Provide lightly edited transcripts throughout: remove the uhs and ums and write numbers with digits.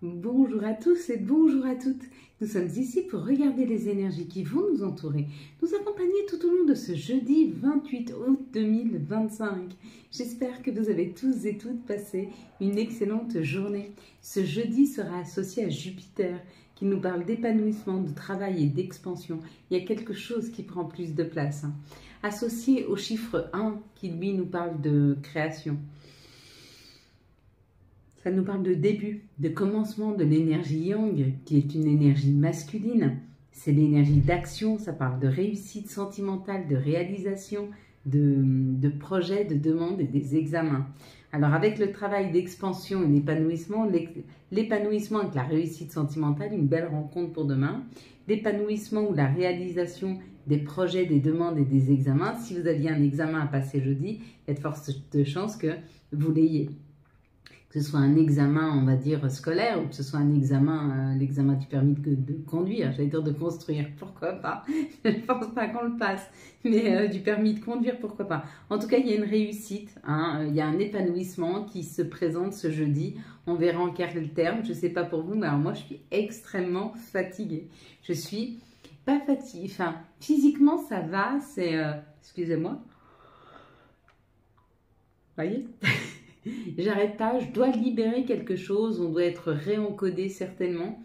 Bonjour à tous et bonjour à toutes. Nous sommes ici pour regarder les énergies qui vont nous entourer, nous accompagner tout au long de ce jeudi 28 août 2025. J'espère que vous avez tous et toutes passé une excellente journée. Ce jeudi sera associé à Jupiter qui nous parle d'épanouissement, de travail et d'expansion. Il y a quelque chose qui prend plus de place. Associé au chiffre 1 qui lui nous parle de création. Ça nous parle de début, de commencement de l'énergie Yang, qui est une énergie masculine. C'est l'énergie d'action, ça parle de réussite sentimentale, de réalisation, de projets, de demandes et des examens. Alors avec le travail d'expansion et l'épanouissement avec la réussite sentimentale, une belle rencontre pour demain. L'épanouissement ou la réalisation des projets, des demandes et des examens. Si vous aviez un examen à passer jeudi, il y a de fortes chances que vous l'ayez. Que ce soit un examen, on va dire, scolaire, ou que ce soit un examen, l'examen du permis de conduire, j'allais dire de construire, pourquoi pas. Je ne pense pas qu'on le passe, mais du permis de conduire, pourquoi pas. En tout cas, il y a une réussite, il y a un épanouissement qui se présente ce jeudi. On verra en quel terme, je ne sais pas pour vous, mais alors moi, je suis extrêmement fatiguée. Je suis pas fatiguée, enfin, physiquement, ça va, c'est... excusez-moi. Voyez. J'arrête pas, je dois libérer quelque chose, on doit être réencodé certainement.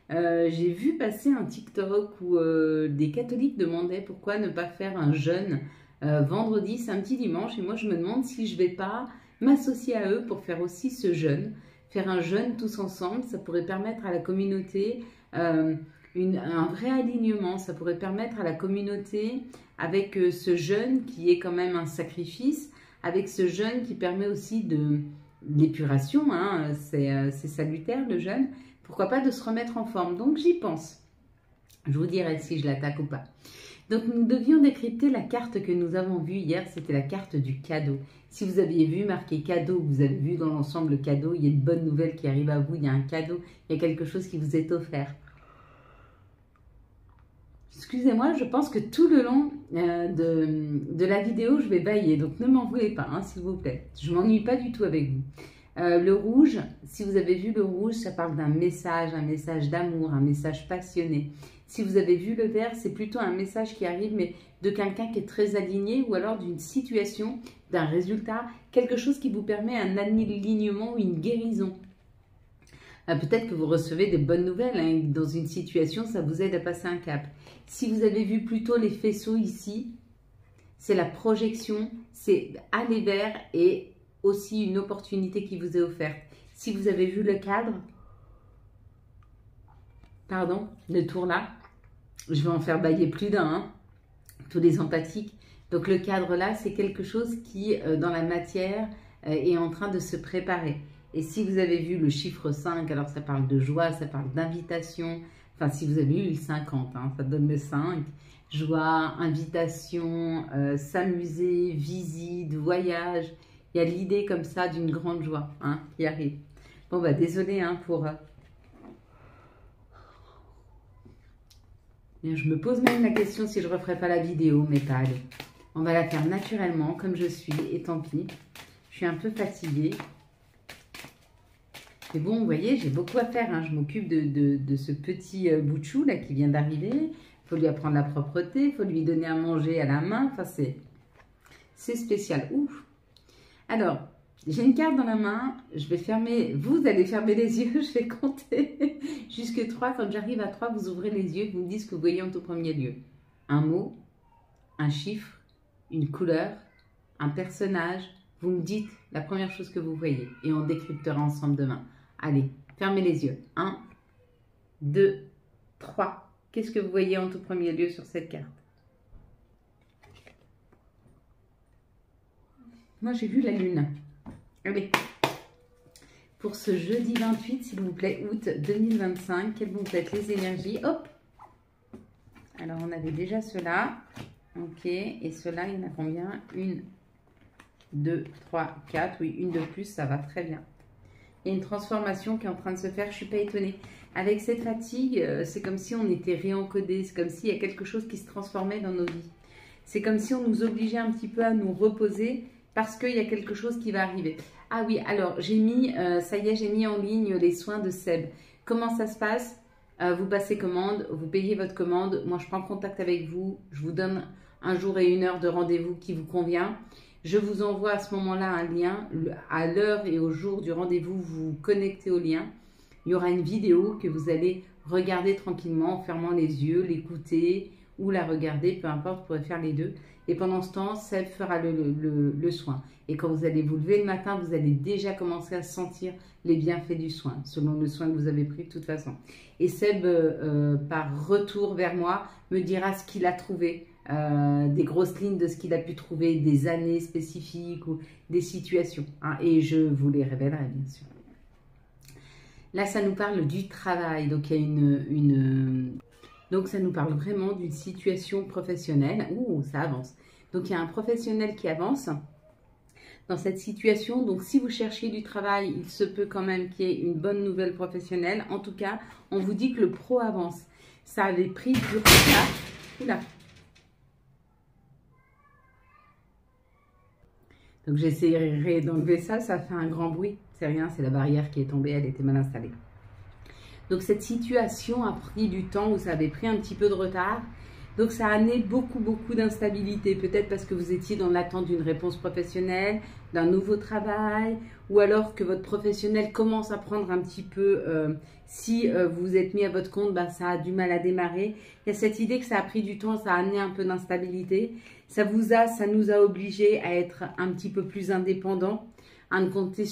J'ai vu passer un TikTok où des catholiques demandaient pourquoi ne pas faire un jeûne vendredi, samedi, dimanche. Et moi, je me demande si je vais pas m'associer à eux pour faire aussi ce jeûne. Faire un jeûne tous ensemble, ça pourrait permettre à la communauté un vrai alignement. Ça pourrait permettre à la communauté, avec ce jeûne qui est quand même un sacrifice, avec ce jeûne qui permet aussi de l'épuration, c'est salutaire le jeûne, pourquoi pas de se remettre en forme. Donc j'y pense. Je vous dirai si je l'attaque ou pas. Donc nous devions décrypter la carte que nous avons vue hier, c'était la carte du cadeau. Si vous aviez vu marqué cadeau, vous avez vu dans l'ensemble le cadeau, il y a une bonne nouvelle qui arrive à vous, il y a un cadeau, il y a quelque chose qui vous est offert. Excusez-moi, je pense que tout le long de la vidéo, je vais bâiller, donc ne m'en voulez pas, s'il vous plaît. Je ne m'ennuie pas du tout avec vous. Le rouge, si vous avez vu le rouge, ça parle d'un message, un message d'amour, un message passionné. Si vous avez vu le vert, c'est plutôt un message qui arrive, mais de quelqu'un qui est très aligné ou alors d'une situation, d'un résultat, quelque chose qui vous permet un alignement ou une guérison. Peut-être que vous recevez des bonnes nouvelles, dans une situation, ça vous aide à passer un cap. Si vous avez vu plutôt les faisceaux ici, c'est la projection, c'est aller vers et aussi une opportunité qui vous est offerte. Si vous avez vu le cadre, pardon, le tour là, je vais en faire bailler plus d'un, tous les empathiques. Donc le cadre là, c'est quelque chose qui, dans la matière, est en train de se préparer. Et si vous avez vu le chiffre 5, alors ça parle de joie, ça parle d'invitation. Enfin, si vous avez eu le 50, ça donne le 5. Joie, invitation, s'amuser, visite, voyage. Il y a l'idée comme ça d'une grande joie qui arrive. Bon, bah désolé pour... Je me pose même la question si je ne referai pas la vidéo, mais pas allez. On va la faire naturellement, comme je suis, et tant pis. Je suis un peu fatiguée. Mais bon, vous voyez, j'ai beaucoup à faire. Je m'occupe de ce petit bout de chou là qui vient d'arriver. Il faut lui apprendre la propreté, il faut lui donner à manger à la main. Enfin, c'est spécial. Ouf. Alors, j'ai une carte dans la main. Je vais fermer. Vous allez fermer les yeux. Je vais compter jusque 3. Quand j'arrive à 3, vous ouvrez les yeux. Vous me dites ce que vous voyez en tout premier lieu. Un mot, un chiffre, une couleur, un personnage. Vous me dites la première chose que vous voyez. Et on décryptera ensemble demain. Allez, fermez les yeux. 1, 2, 3. Qu'est-ce que vous voyez en tout premier lieu sur cette carte? Moi, j'ai vu la lune. Allez. Pour ce jeudi 28, s'il vous plaît, août 2025, quelles vont être les énergies? Hop. Alors, on avait déjà cela. Ok. Et cela, il y en a combien? 1, 2, 3, 4. Oui, une de plus, ça va très bien. Il y a une transformation qui est en train de se faire, je ne suis pas étonnée. Avec cette fatigue, c'est comme si on était réencodé, c'est comme s'il y a quelque chose qui se transformait dans nos vies. C'est comme si on nous obligeait un petit peu à nous reposer parce qu'il y a quelque chose qui va arriver. Ah oui, alors j'ai mis, ça y est, j'ai mis en ligne les soins de Seb. Comment ça se passe? Vous passez commande, vous payez votre commande. Moi, je prends contact avec vous. Je vous donne un jour et une heure de rendez-vous qui vous convient. Je vous envoie à ce moment-là un lien. À l'heure et au jour du rendez-vous, vous vous connectez au lien. Il y aura une vidéo que vous allez regarder tranquillement en fermant les yeux, l'écouter ou la regarder, peu importe, vous pourrez faire les deux. Et pendant ce temps, Seb fera le soin. Et quand vous allez vous lever le matin, vous allez déjà commencer à sentir les bienfaits du soin, selon le soin que vous avez pris de toute façon. Et Seb, par retour vers moi, me dira ce qu'il a trouvé, des grosses lignes de ce qu'il a pu trouver, des années spécifiques ou des situations. Hein, et je vous les révélerai, bien sûr. Là, ça nous parle du travail. Donc, il y a donc, ça nous parle vraiment d'une situation professionnelle. Ouh, ça avance. Donc, il y a un professionnel qui avance dans cette situation. Donc, si vous cherchez du travail, il se peut quand même qu'il y ait une bonne nouvelle professionnelle. En tout cas, on vous dit que le pro avance. Ça avait pris du retard. Oula. Donc, j'essaierai d'enlever ça. Ça fait un grand bruit. C'est rien, c'est la barrière qui est tombée. Elle était mal installée. Donc, cette situation a pris du temps, ou ça avait pris un petit peu de retard. Donc, ça a amené beaucoup d'instabilité. Peut-être parce que vous étiez dans l'attente d'une réponse professionnelle, d'un nouveau travail, ou alors que votre professionnel commence à prendre un petit peu, si vous vous êtes mis à votre compte, ben, ça a du mal à démarrer. Il y a cette idée que ça a pris du temps, ça a amené un peu d'instabilité. Ça nous a obligés à être un petit peu plus indépendants, à ne compter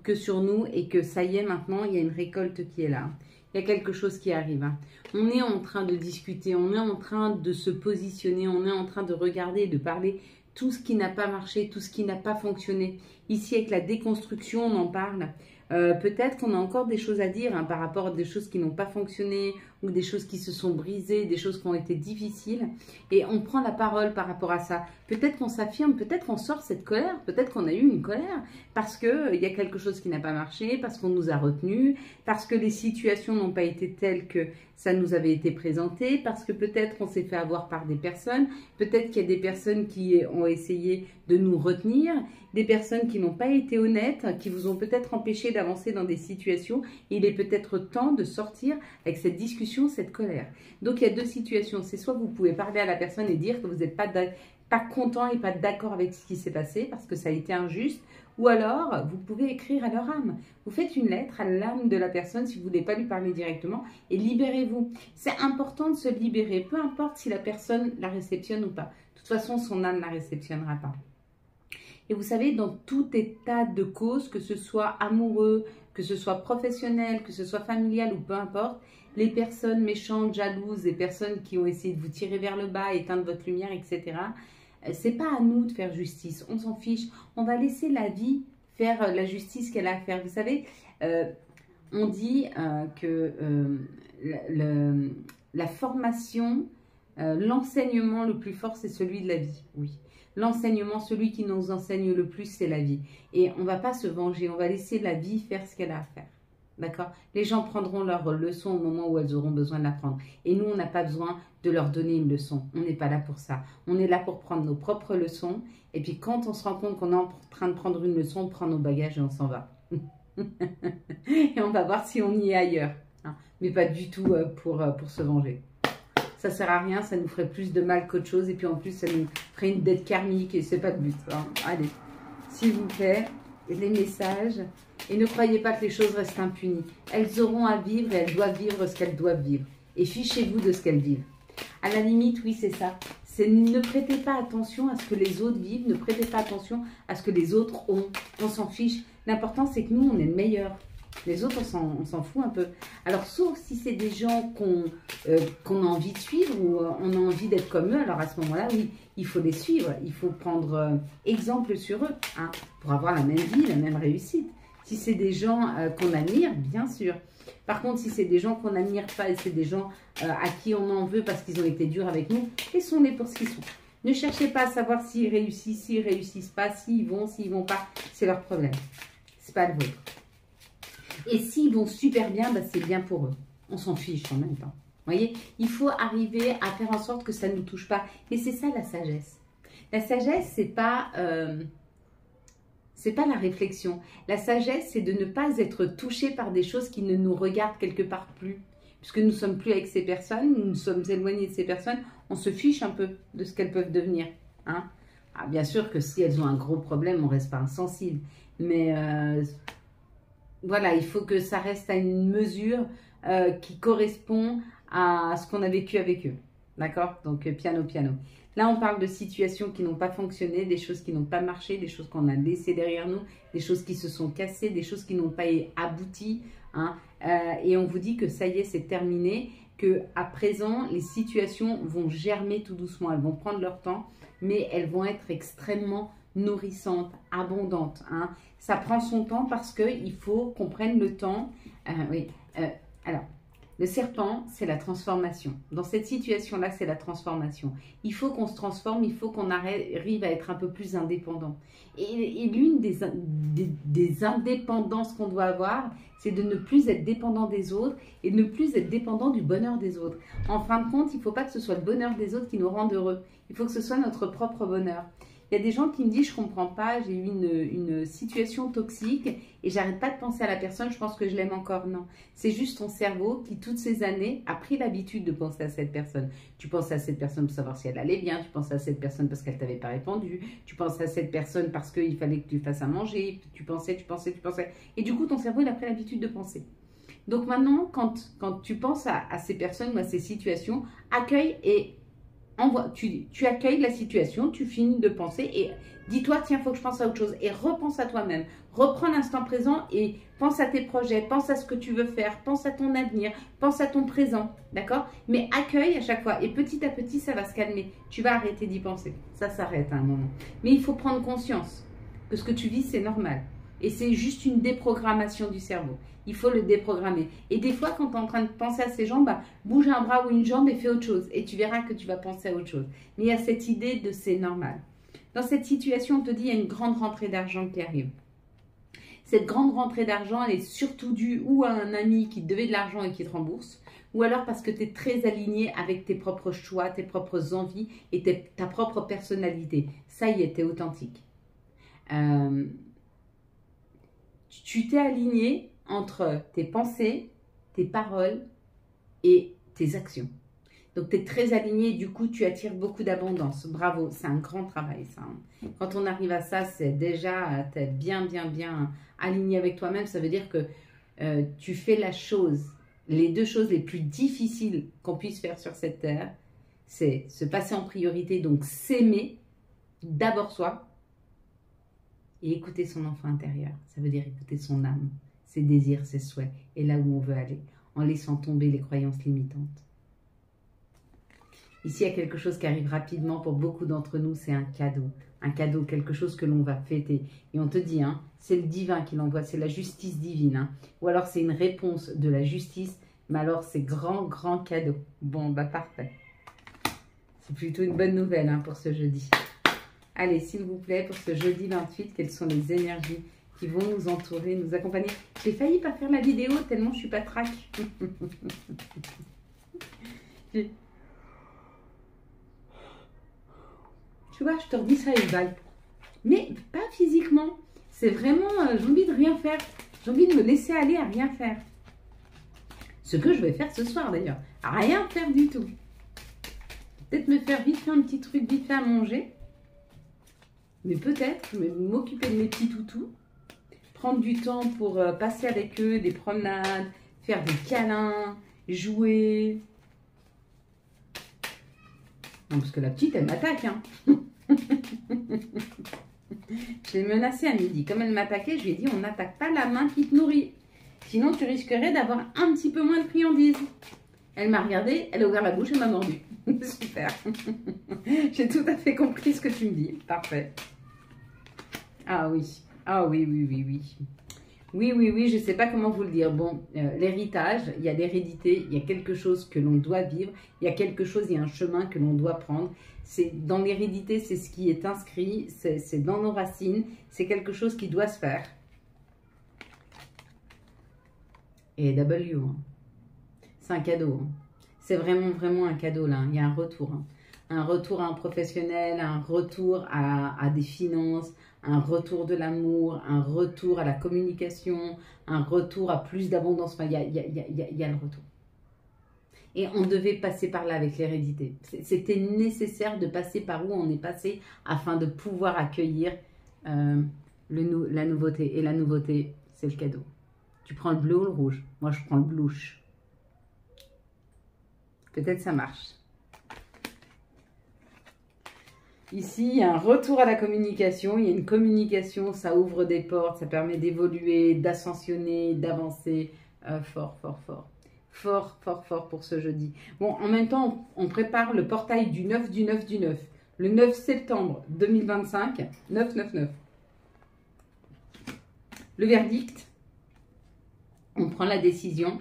que sur nous, et que ça y est, maintenant, il y a une récolte qui est là. Il y a quelque chose qui arrive. Hein. On est en train de discuter, on est en train de se positionner, on est en train de regarder, de parler tout ce qui n'a pas marché, tout ce qui n'a pas fonctionné. Ici, avec la déconstruction, on en parle. Peut-être qu'on a encore des choses à dire hein, par rapport à des choses qui n'ont pas fonctionné ou des choses qui se sont brisées, des choses qui ont été difficiles. Et on prend la parole par rapport à ça. Peut-être qu'on s'affirme, peut-être qu'on sort cette colère, peut-être qu'on a eu une colère parce qu'il y a quelque chose qui n'a pas marché, parce qu'on nous a retenus, parce que les situations n'ont pas été telles que ça nous avait été présenté, parce que peut-être on s'est fait avoir par des personnes, peut-être qu'il y a des personnes qui ont essayé de nous retenir, des personnes qui n'ont pas été honnêtes, qui vous ont peut-être empêché d'avancer dans des situations. Il est peut-être temps de sortir avec cette discussion, cette colère. Donc, il y a deux situations. C'est soit vous pouvez parler à la personne et dire que vous n'êtes pas content et pas d'accord avec ce qui s'est passé parce que ça a été injuste, ou alors vous pouvez écrire à leur âme. Vous faites une lettre à l'âme de la personne si vous ne voulez pas lui parler directement et libérez-vous. C'est important de se libérer, peu importe si la personne la réceptionne ou pas. De toute façon, son âme ne la réceptionnera pas. Et vous savez, dans tout état de cause, que ce soit amoureux, que ce soit professionnel, que ce soit familial ou peu importe, les personnes méchantes, jalouses, les personnes qui ont essayé de vous tirer vers le bas, éteindre votre lumière, etc., c'est pas à nous de faire justice, on s'en fiche. On va laisser la vie faire la justice qu'elle a à faire. Vous savez, on dit que la formation, l'enseignement le plus fort, c'est celui de la vie, oui. L'enseignement, celui qui nous enseigne le plus, c'est la vie. Et on ne va pas se venger, on va laisser la vie faire ce qu'elle a à faire. D'accord? Les gens prendront leur leçon au moment où elles auront besoin de l'apprendre. Et nous, on n'a pas besoin de leur donner une leçon. On n'est pas là pour ça. On est là pour prendre nos propres leçons. Et puis, quand on se rend compte qu'on est en train de prendre une leçon, on prend nos bagages et on s'en va. Et on va voir si on y est ailleurs. Hein? Mais pas du tout pour se venger. Ça sert à rien, ça nous ferait plus de mal qu'autre chose. Et puis en plus, ça nous ferait une dette karmique et c'est pas le but. Hein. Allez, s'il vous plaît, les messages. Et ne croyez pas que les choses restent impunies. Elles auront à vivre et elles doivent vivre ce qu'elles doivent vivre. Et fichez-vous de ce qu'elles vivent. À la limite, oui, c'est ça. Ne prêtez pas attention à ce que les autres vivent. Ne prêtez pas attention à ce que les autres ont. On s'en fiche. L'important, c'est que nous, on est le meilleur. Les autres, on s'en fout un peu. Alors, sauf si c'est des gens qu'on a envie de suivre ou on a envie d'être comme eux, alors à ce moment-là, oui, il faut les suivre. Il faut prendre exemple sur eux hein, pour avoir la même vie, la même réussite. Si c'est des gens qu'on admire, bien sûr. Par contre, si c'est des gens qu'on n'admire pas et c'est des gens à qui on en veut parce qu'ils ont été durs avec nous, laissons-les pour ce qu'ils sont. Ne cherchez pas à savoir s'ils réussissent pas, s'ils vont pas. C'est leur problème. C'est pas le vôtre. Et s'ils vont super bien, bah c'est bien pour eux. On s'en fiche en même temps. Vous voyez, il faut arriver à faire en sorte que ça ne nous touche pas. Et c'est ça la sagesse. La sagesse, c'est pas c'est pas la réflexion. La sagesse, c'est de ne pas être touché par des choses qui ne nous regardent quelque part plus. Puisque nous ne sommes plus avec ces personnes, nous nous sommes éloignés de ces personnes, on se fiche un peu de ce qu'elles peuvent devenir. Hein. Ah, bien sûr que si elles ont un gros problème, on ne reste pas insensible. Mais voilà, il faut que ça reste à une mesure qui correspond à ce qu'on a vécu avec eux. D'accord? Donc, piano, piano. Là, on parle de situations qui n'ont pas fonctionné, des choses qui n'ont pas marché, des choses qu'on a laissées derrière nous, des choses qui se sont cassées, des choses qui n'ont pas abouti. Hein, et on vous dit que ça y est, c'est terminé, qu'à présent, les situations vont germer tout doucement. Elles vont prendre leur temps, mais elles vont être extrêmement nourrissantes, abondantes. Hein. Ça prend son temps parce qu'il faut qu'on prenne le temps. Oui. Alors, le serpent, c'est la transformation. Dans cette situation-là, c'est la transformation. Il faut qu'on se transforme, il faut qu'on arrive à être un peu plus indépendant. Et l'une des indépendances qu'on doit avoir, c'est de ne plus être dépendant des autres et de ne plus être dépendant du bonheur des autres. En fin de compte, il ne faut pas que ce soit le bonheur des autres qui nous rende heureux. Il faut que ce soit notre propre bonheur. Il y a des gens qui me disent, je ne comprends pas, j'ai eu une situation toxique et j'arrête pas de penser à la personne, je pense que je l'aime encore. Non, c'est juste ton cerveau qui, toutes ces années, a pris l'habitude de penser à cette personne. Tu penses à cette personne pour savoir si elle allait bien, tu penses à cette personne parce qu'elle t'avait pas répondu, tu penses à cette personne parce qu'il fallait que tu fasses à manger, tu pensais. Et du coup, ton cerveau, il a pris l'habitude de penser. Donc maintenant, quand tu penses à ces personnes ou à ces situations, accueille et tu accueilles la situation, tu finis de penser et dis-toi, tiens, il faut que je pense à autre chose. Et repense à toi-même. Reprends l'instant présent et pense à tes projets, pense à ce que tu veux faire, pense à ton avenir, pense à ton présent. D'accord? Mais accueille à chaque fois. Et petit à petit, ça va se calmer. Tu vas arrêter d'y penser. Ça s'arrête à un moment. Mais il faut prendre conscience que ce que tu vis, c'est normal. Et c'est juste une déprogrammation du cerveau. Il faut le déprogrammer. Et des fois, quand tu es en train de penser à ces gens, bouge un bras ou une jambe et fais autre chose. Et tu verras que tu vas penser à autre chose. Mais il y a cette idée de c'est normal. Dans cette situation, on te dit qu'il y a une grande rentrée d'argent qui arrive. Cette grande rentrée d'argent, elle est surtout due ou à un ami qui te devait de l'argent et qui te rembourse, ou alors parce que tu es très aligné avec tes propres choix, tes propres envies et ta propre personnalité. Ça y est, tu es authentique. Tu t'es aligné entre tes pensées, tes paroles et tes actions. Donc, tu es très aligné, du coup, tu attires beaucoup d'abondance. Bravo, c'est un grand travail, ça. Quand on arrive à ça, c'est déjà, tu es bien aligné avec toi-même. Ça veut dire que tu fais les deux choses les plus difficiles qu'on puisse faire sur cette terre, c'est se passer en priorité, donc s'aimer, d'abord soi, et écouter son enfant intérieur. Ça veut dire écouter son âme, ses désirs, ses souhaits, et là où on veut aller, en laissant tomber les croyances limitantes. Ici, il y a quelque chose qui arrive rapidement pour beaucoup d'entre nous, c'est un cadeau, quelque chose que l'on va fêter. Et on te dit, hein, c'est le divin qui l'envoie, c'est la justice divine. Hein. Ou alors c'est une réponse de la justice, mais alors c'est grand cadeau. Bon, parfait. C'est plutôt une bonne nouvelle hein, pour ce jeudi. Allez, s'il vous plaît, pour ce jeudi 28, quelles sont les énergies qui vont nous entourer, nous accompagner? J'ai failli pas faire la vidéo tellement je suis pas trac. Tu vois, je te redis ça une balle. Mais pas physiquement. C'est vraiment, j'ai envie de rien faire. J'ai envie de me laisser aller à rien faire. Ce que je vais faire ce soir d'ailleurs. À rien faire du tout. Peut-être me faire vite fait un petit truc vite fait à manger. Mais peut-être m'occuper de mes petits toutous. Prendre du temps pour passer avec eux des promenades. Faire des câlins. Jouer. Non, parce que la petite, elle m'attaque. Hein. Je l'ai menacée à midi. Comme elle m'attaquait, je lui ai dit, on n'attaque pas la main qui te nourrit. Sinon, tu risquerais d'avoir un petit peu moins de friandises. Elle m'a regardée, elle a ouvert la bouche et m'a mordu. Super. J'ai tout à fait compris ce que tu me dis. Parfait. Ah oui. Ah oui. Oui, je ne sais pas comment vous le dire. Bon, l'héritage, il y a l'hérédité, il y a quelque chose que l'on doit vivre, il y a quelque chose, il y a un chemin que l'on doit prendre. Dans l'hérédité, c'est ce qui est inscrit, c'est dans nos racines, c'est quelque chose qui doit se faire. Et W, hein. C'est un cadeau. Hein. C'est vraiment un cadeau là. Il y a un retour. Hein. Un retour à un professionnel, un retour à des finances, un retour de l'amour, un retour à la communication, un retour à plus d'abondance. Enfin, il y a le retour. Et on devait passer par là avec l'hérédité. C'était nécessaire de passer par où on est passé afin de pouvoir accueillir la nouveauté. Et la nouveauté, c'est le cadeau. Tu prends le bleu ou le rouge? Moi, je prends le blouche. Peut-être ça marche. Ici, il y a un retour à la communication. Il y a une communication, ça ouvre des portes, ça permet d'évoluer, d'ascensionner, d'avancer. Fort, fort, fort. Fort, fort, fort pour ce jeudi. Bon, en même temps, on prépare le portail du 9 du 9 du 9. Le 9 septembre 2025. 999. Le verdict. On prend la décision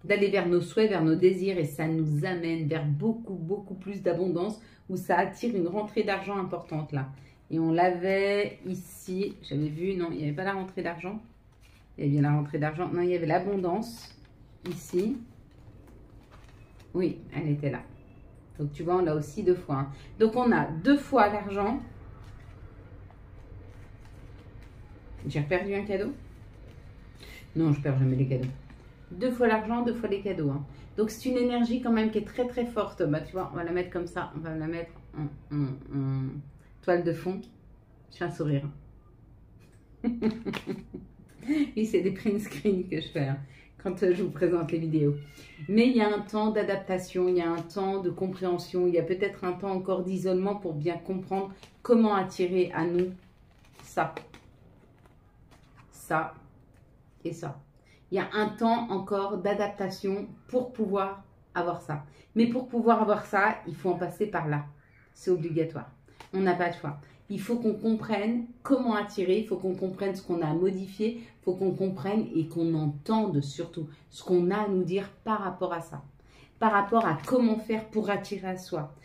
d'aller vers nos souhaits, vers nos désirs, et ça nous amène vers beaucoup, beaucoup plus d'abondance, où ça attire une rentrée d'argent importante là. Et on l'avait ici, j'avais vu, non, il n'y avait pas la rentrée d'argent. Il y avait bien la rentrée d'argent, non, il y avait l'abondance ici. Oui, elle était là. Donc tu vois, on l'a aussi 2 fois. Hein. Donc on a 2 fois l'argent. J'ai perdu un cadeau? Non, je perds jamais les cadeaux. 2 fois l'argent, 2 fois les cadeaux. Hein. Donc, c'est une énergie quand même qui est très, très forte. Bah, tu vois, on va la mettre comme ça. On va la mettre en toile de fond. Je fais un sourire. Oui, c'est des print screens que je fais hein, quand je vous présente les vidéos. Mais il y a un temps d'adaptation, il y a un temps de compréhension. Il y a peut-être un temps encore d'isolement pour bien comprendre comment attirer à nous ça. Ça et ça. Il y a un temps encore d'adaptation pour pouvoir avoir ça. Mais pour pouvoir avoir ça, il faut en passer par là. C'est obligatoire. On n'a pas de choix. Il faut qu'on comprenne comment attirer, il faut qu'on comprenne ce qu'on a à modifier, il faut qu'on comprenne et qu'on entende surtout ce qu'on a à nous dire par rapport à ça. Par rapport à comment faire pour attirer à soi,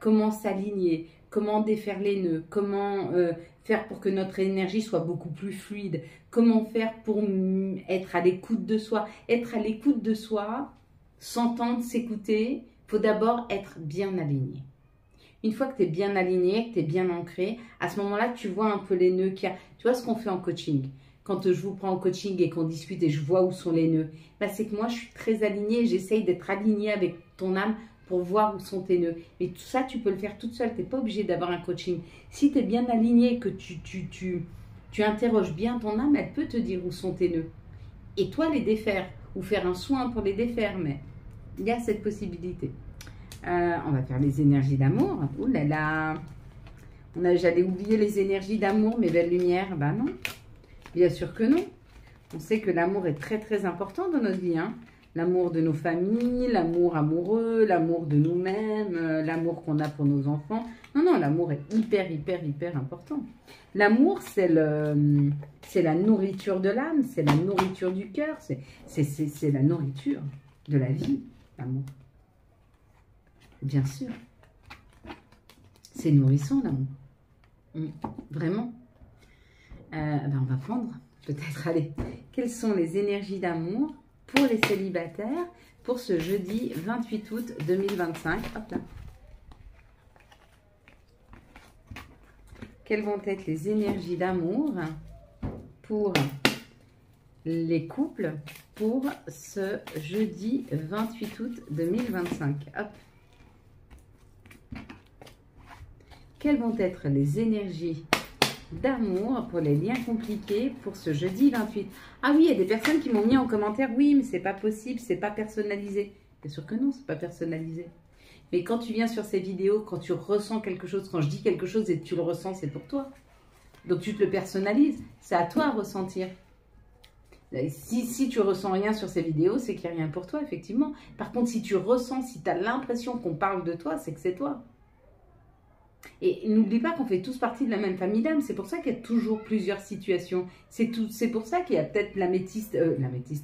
comment s'aligner, comment défaire les nœuds, comment faire pour que notre énergie soit beaucoup plus fluide, comment faire pour être à l'écoute de soi. Être à l'écoute de soi, s'entendre, s'écouter, il faut d'abord être bien aligné. Une fois que tu es bien aligné, que tu es bien ancré, à ce moment-là, tu vois un peu les nœuds qu'il y a. Tu vois ce qu'on fait en coaching. Quand je vous prends en coaching et qu'on discute et je vois où sont les nœuds, bah, c'est que moi, je suis très alignée et j'essaye d'être alignée avec ton âme pour voir où sont tes nœuds. Mais tout ça, tu peux le faire toute seule. Tu n'es pas obligé d'avoir un coaching. Si tu es bien aligné, que tu interroges bien ton âme, elle peut te dire où sont tes nœuds. Et toi, les défaire ou faire un soin pour les défaire. Mais il y a cette possibilité. On va faire les énergies d'amour. Ouh là là. J'allais oublier les énergies d'amour, mes belles lumières. Ben non. Bien sûr que non. On sait que l'amour est très très important dans notre vie. Hein. L'amour de nos familles, l'amour amoureux, l'amour de nous-mêmes, l'amour qu'on a pour nos enfants. Non, non, l'amour est hyper, hyper, hyper important. L'amour, c'est la nourriture de l'âme, c'est la nourriture du cœur, c'est la nourriture de la vie, l'amour. Bien sûr. C'est nourrissant, l'amour. Vraiment. Ben on va prendre, peut-être, allez. Quelles sont les énergies d'amour pour les célibataires pour ce jeudi 28 août 2025. Hop là. Quelles vont être les énergies d'amour pour les couples pour ce jeudi 28 août 2025. Hop. Quelles vont être les énergies d'amour pour les liens compliqués pour ce jeudi 28. Ah oui, il y a des personnes qui m'ont mis en commentaire, oui, mais c'est pas possible, c'est pas personnalisé. Bien sûr que non, c'est pas personnalisé. Mais quand tu viens sur ces vidéos, quand tu ressens quelque chose, quand je dis quelque chose et que tu le ressens, c'est pour toi. Donc tu te le personnalises, c'est à toi à ressentir. Si tu ressens rien sur ces vidéos, c'est qu'il n'y a rien pour toi, effectivement. Par contre, si tu ressens, si tu as l'impression qu'on parle de toi, c'est que c'est toi. Et n'oublie pas qu'on fait tous partie de la même famille d'âmes. C'est pour ça qu'il y a toujours plusieurs situations. C'est pour ça qu'il y a peut-être l'améthyste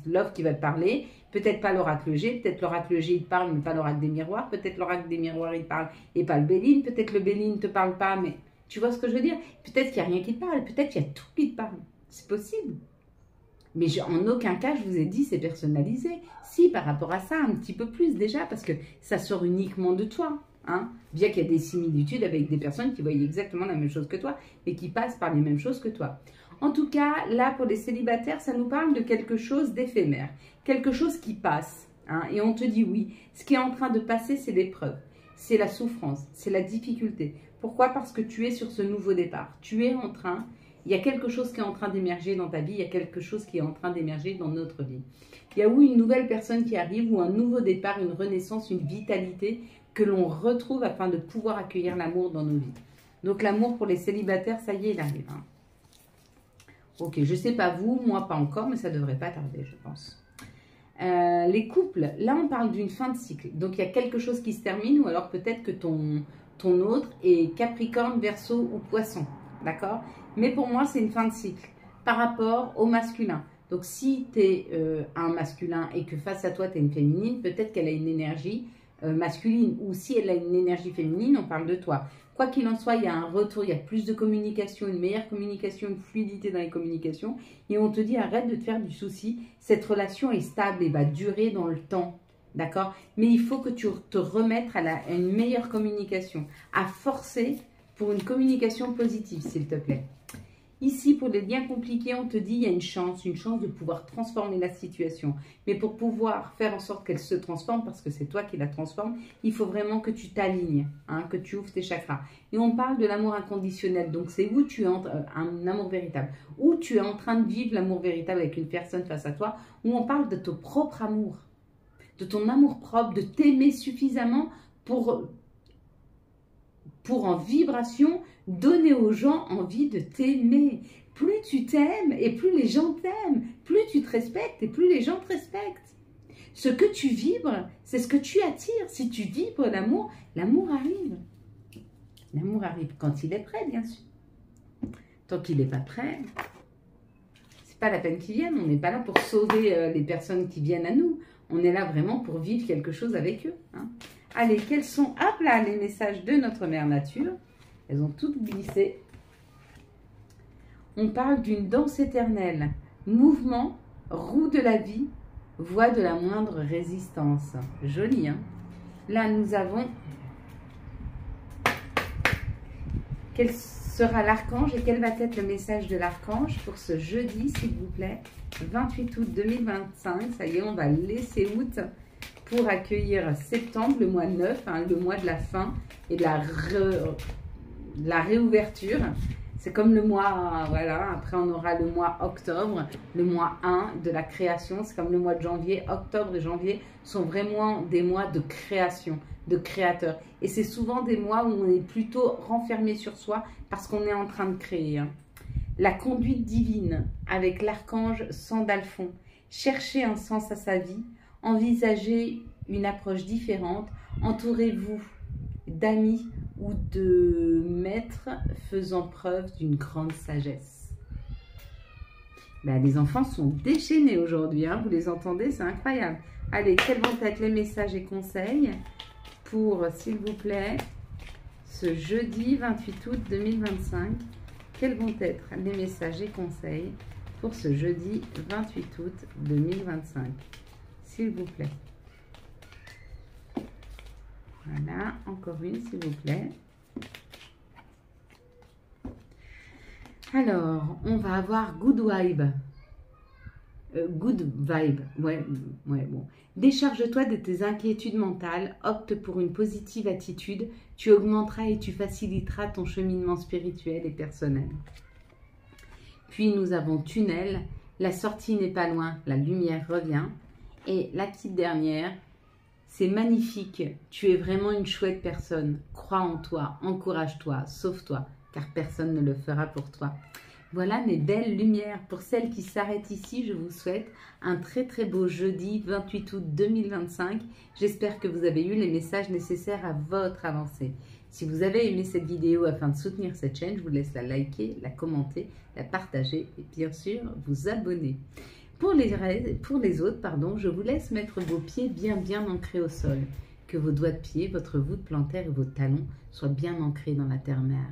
Love qui va te parler. Peut-être pas l'oracle G. Peut-être l'oracle G il te parle, mais pas l'oracle des miroirs. Peut-être l'oracle des miroirs il te parle et pas le Béline. Peut-être le Béline ne te parle pas, mais tu vois ce que je veux dire? Peut-être qu'il n'y a rien qui te parle. Peut-être qu'il y a tout qui te parle. C'est possible. Mais en aucun cas, je vous ai dit, c'est personnalisé. Si, par rapport à ça, un petit peu plus déjà, parce que ça sort uniquement de toi. Hein, bien qu'il y a des similitudes avec des personnes qui voient exactement la même chose que toi et qui passent par les mêmes choses que toi. En tout cas, là, pour les célibataires, ça nous parle de quelque chose d'éphémère, quelque chose qui passe. Hein, et on te dit oui, ce qui est en train de passer, c'est l'épreuve, c'est la souffrance, c'est la difficulté. Pourquoi? Parce que tu es sur ce nouveau départ. Tu es en train, il y a quelque chose qui est en train d'émerger dans ta vie, il y a quelque chose qui est en train d'émerger dans notre vie. Il y a ou une nouvelle personne qui arrive, ou un nouveau départ, une renaissance, une vitalité que l'on retrouve afin de pouvoir accueillir l'amour dans nos vies. Donc l'amour pour les célibataires, ça y est, il arrive. Hein. Ok, je ne sais pas vous, moi pas encore, mais ça ne devrait pas tarder, je pense. Les couples, là on parle d'une fin de cycle. Donc il y a quelque chose qui se termine, ou alors peut-être que ton autre est Capricorne, Verseau ou Poisson. D'accord? Mais pour moi, c'est une fin de cycle par rapport au masculin. Donc si tu es un masculin et que face à toi, tu es une féminine, peut-être qu'elle a une énergie masculine, ou si elle a une énergie féminine, on parle de toi. Quoi qu'il en soit, il y a un retour, il y a plus de communication, une meilleure communication, une fluidité dans les communications, et on te dit arrête de te faire du souci, cette relation est stable et va durer dans le temps, d'accord? Mais il faut que tu te remettes à une meilleure communication, à forcer pour une communication positive, s'il te plaît. Ici, pour les liens compliqués, on te dit il y a une chance de pouvoir transformer la situation. Mais pour pouvoir faire en sorte qu'elle se transforme, parce que c'est toi qui la transforme, il faut vraiment que tu t'alignes, hein, que tu ouvres tes chakras. Et on parle de l'amour inconditionnel. Donc, c'est où tu es un amour véritable. Où tu es en train de vivre l'amour véritable avec une personne face à toi. Où on parle de ton propre amour. De ton amour propre, de t'aimer suffisamment pour en vibration, donner aux gens envie de t'aimer. Plus tu t'aimes et plus les gens t'aiment. Plus tu te respectes et plus les gens te respectent. Ce que tu vibres, c'est ce que tu attires. Si tu vibres l'amour, l'amour arrive. L'amour arrive quand il est prêt, bien sûr. Tant qu'il n'est pas prêt, c'est pas la peine qu'il vienne. On n'est pas là pour sauver les personnes qui viennent à nous. On est là vraiment pour vivre quelque chose avec eux. Hein. Allez, quels sont, hop là, les messages de notre mère nature? Elles ont toutes glissé. On parle d'une danse éternelle. Mouvement, roue de la vie, voie de la moindre résistance. Joli, hein? Là, nous avons... Quel sera l'archange et quel va être le message de l'archange pour ce jeudi, s'il vous plaît? 28 août 2025. Ça y est, on va laisser août pour accueillir septembre, le mois 9, hein, le mois de la fin et de la réouverture. C'est comme le mois, voilà, après on aura le mois octobre, le mois 1 de la création. C'est comme le mois de janvier. Octobre et janvier sont vraiment des mois de création, de créateurs. Et c'est souvent des mois où on est plutôt renfermé sur soi parce qu'on est en train de créer. Hein. La conduite divine avec l'archange Sandalphon. Chercher un sens à sa vie. Envisagez une approche différente, entourez-vous d'amis ou de maîtres faisant preuve d'une grande sagesse. Ben, les enfants sont déchaînés aujourd'hui, hein, vous les entendez, c'est incroyable. Allez, quels vont être les messages et conseils pour, s'il vous plaît, ce jeudi 28 août 2025? Quels vont être les messages et conseils pour ce jeudi 28 août 2025? S'il vous plaît. Voilà, encore une, s'il vous plaît. Alors, on va avoir good vibe. Good vibe, ouais, bon. Décharge-toi de tes inquiétudes mentales, opte pour une positive attitude, tu augmenteras et tu faciliteras ton cheminement spirituel et personnel. Puis nous avons tunnel, la sortie n'est pas loin, la lumière revient. Et la petite dernière, c'est magnifique, tu es vraiment une chouette personne, crois en toi, encourage-toi, sauve-toi, car personne ne le fera pour toi. Voilà mes belles lumières. Pour celles qui s'arrêtent ici, je vous souhaite un très très beau jeudi 28 août 2025. J'espère que vous avez eu les messages nécessaires à votre avancée. Si vous avez aimé cette vidéo afin de soutenir cette chaîne, je vous laisse la liker, la commenter, la partager et bien sûr vous abonner. Pour les autres, pardon, je vous laisse mettre vos pieds bien ancrés au sol. Que vos doigts de pied, votre voûte plantaire et vos talons soient bien ancrés dans la terre-mère.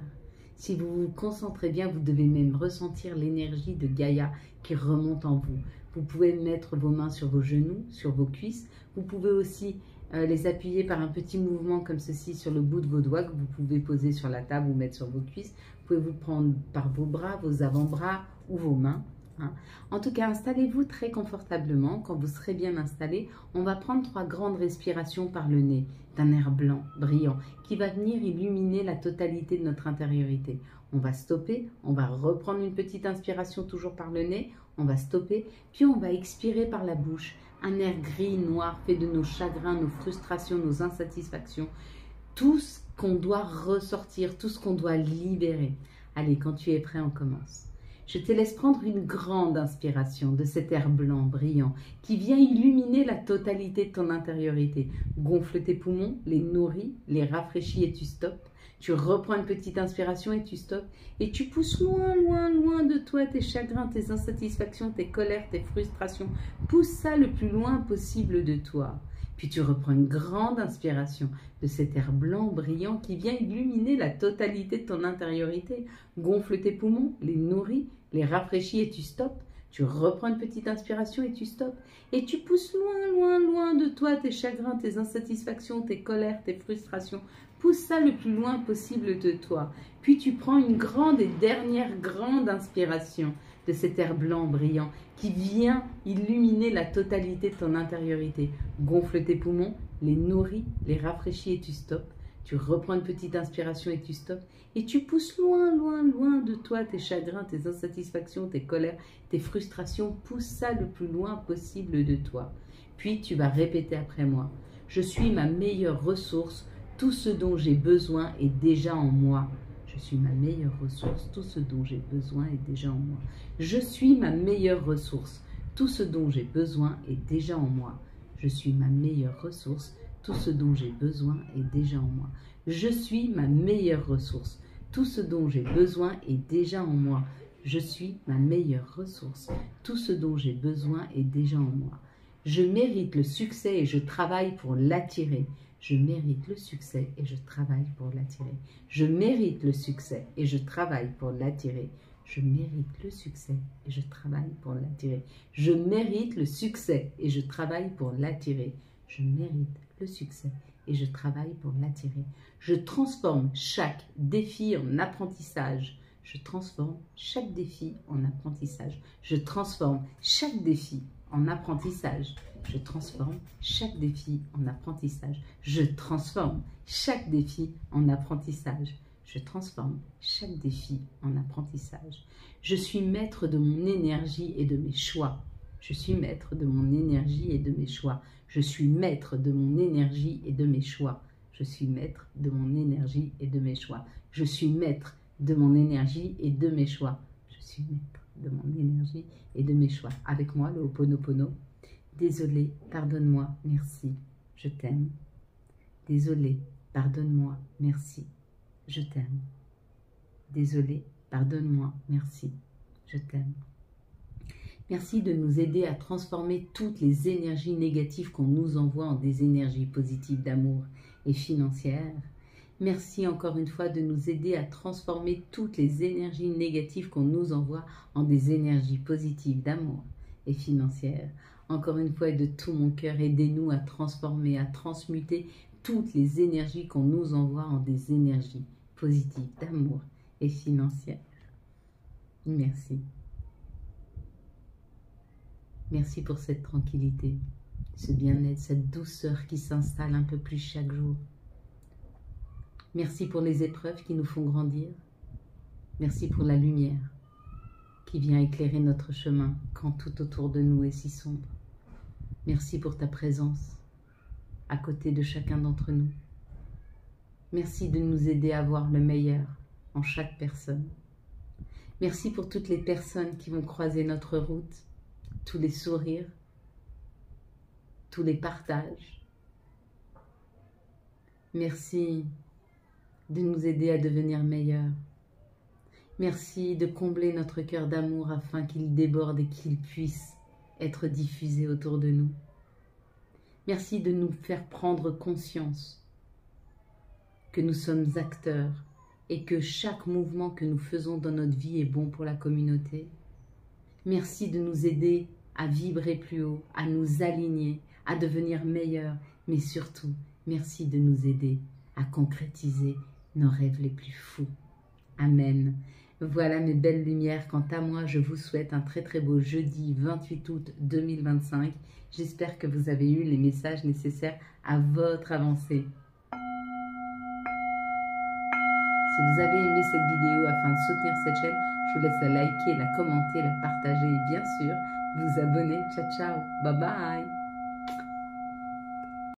Si vous vous concentrez bien, vous devez même ressentir l'énergie de Gaïa qui remonte en vous. Vous pouvez mettre vos mains sur vos genoux, sur vos cuisses. Vous pouvez aussi les appuyer par un petit mouvement comme ceci sur le bout de vos doigts que vous pouvez poser sur la table ou mettre sur vos cuisses. Vous pouvez vous prendre par vos bras, vos avant-bras ou vos mains. En tout cas, installez-vous très confortablement. Quand vous serez bien installé, on va prendre 3 grandes respirations par le nez d'un air blanc, brillant, qui va venir illuminer la totalité de notre intériorité. On va stopper, on va reprendre une petite inspiration toujours par le nez, on va stopper, puis on va expirer par la bouche. Un air gris, noir, fait de nos chagrins, nos frustrations, nos insatisfactions, tout ce qu'on doit ressortir, tout ce qu'on doit libérer. Allez, quand tu es prêt, on commence. Je te laisse prendre une grande inspiration de cet air blanc, brillant, qui vient illuminer la totalité de ton intériorité. Gonfle tes poumons, les nourris, les rafraîchis et tu stoppes. Tu reprends une petite inspiration et tu stoppes. Et tu pousses loin, loin, loin de toi tes chagrins, tes insatisfactions, tes colères, tes frustrations. Pousse ça le plus loin possible de toi. Puis tu reprends une grande inspiration de cet air blanc brillant qui vient illuminer la totalité de ton intériorité. Gonfle tes poumons, les nourris, les rafraîchis et tu stoppes. Tu reprends une petite inspiration et tu stoppes. Et tu pousses loin, loin, loin de toi tes chagrins, tes insatisfactions, tes colères, tes frustrations. Pousse ça le plus loin possible de toi. Puis tu prends une grande et dernière grande inspiration de cet air blanc brillant qui vient illuminer la totalité de ton intériorité. Gonfle tes poumons, les nourris, les rafraîchis et tu stoppes. Tu reprends une petite inspiration et tu stoppes. Et tu pousses loin, loin, loin de toi tes chagrins, tes insatisfactions, tes colères, tes frustrations. Pousse ça le plus loin possible de toi. Puis tu vas répéter après moi. Je suis ma meilleure ressource. Tout ce dont j'ai besoin est déjà en moi. Je suis ma meilleure ressource. Tout ce dont j'ai besoin est déjà en moi. Je suis ma meilleure ressource. Tout ce dont j'ai besoin est déjà en moi. Je suis ma meilleure ressource. Tout ce dont j'ai besoin est déjà en moi. Je suis ma meilleure ressource. Tout ce dont j'ai besoin est déjà en moi. Je suis ma meilleure ressource. Tout ce dont j'ai besoin est déjà en moi. Je mérite le succès et je travaille pour l'attirer. Je mérite le succès et je travaille pour l'attirer. Je mérite le succès et je travaille pour l'attirer. Je mérite le succès et je travaille pour l'attirer. Je mérite le succès et je travaille pour l'attirer. Je mérite le succès et je travaille pour l'attirer. Je transforme chaque défi en apprentissage. Je transforme chaque défi en apprentissage. Je transforme chaque défi en apprentissage. Je transforme chaque défi en apprentissage. Je transforme chaque défi en apprentissage. Je transforme chaque défi en apprentissage. Je suis maître de mon énergie et de mes choix. Je suis maître de mon énergie et de mes choix. Je suis maître de mon énergie et de mes choix. Je suis maître de mon énergie et de mes choix. Je suis maître de mon énergie et de mes choix. Je suis maître de mon énergie et de mes choix. Avec moi, le Ho'oponopono. Désolé, pardonne-moi, merci, je t'aime. Désolé, pardonne-moi, merci, je t'aime. Désolé, pardonne-moi, merci, je t'aime. Merci de nous aider à transformer toutes les énergies négatives qu'on nous envoie en des énergies positives d'amour et financières. Merci encore une fois de nous aider à transformer toutes les énergies négatives qu'on nous envoie en des énergies positives d'amour et financières. Encore une fois, et de tout mon cœur, aidez-nous à transformer, à transmuter toutes les énergies qu'on nous envoie en des énergies positives d'amour et financières. Merci. Merci pour cette tranquillité, ce bien-être, cette douceur qui s'installe un peu plus chaque jour. Merci pour les épreuves qui nous font grandir. Merci pour la lumière qui vient éclairer notre chemin quand tout autour de nous est si sombre. Merci pour ta présence à côté de chacun d'entre nous. Merci de nous aider à voir le meilleur en chaque personne. Merci pour toutes les personnes qui vont croiser notre route, tous les sourires, tous les partages. Merci de nous aider à devenir meilleurs. Merci de combler notre cœur d'amour afin qu'il déborde et qu'il puisse être diffusé autour de nous. Merci de nous faire prendre conscience que nous sommes acteurs et que chaque mouvement que nous faisons dans notre vie est bon pour la communauté. Merci de nous aider à vibrer plus haut, à nous aligner, à devenir meilleurs, mais surtout, merci de nous aider à concrétiser nos rêves les plus fous. Amen. Voilà mes belles lumières. Quant à moi, je vous souhaite un très très beau jeudi 28 août 2025. J'espère que vous avez eu les messages nécessaires à votre avancée. Si vous avez aimé cette vidéo afin de soutenir cette chaîne, je vous laisse la liker, la commenter, la partager et bien sûr, vous abonner. Ciao, ciao. Bye bye.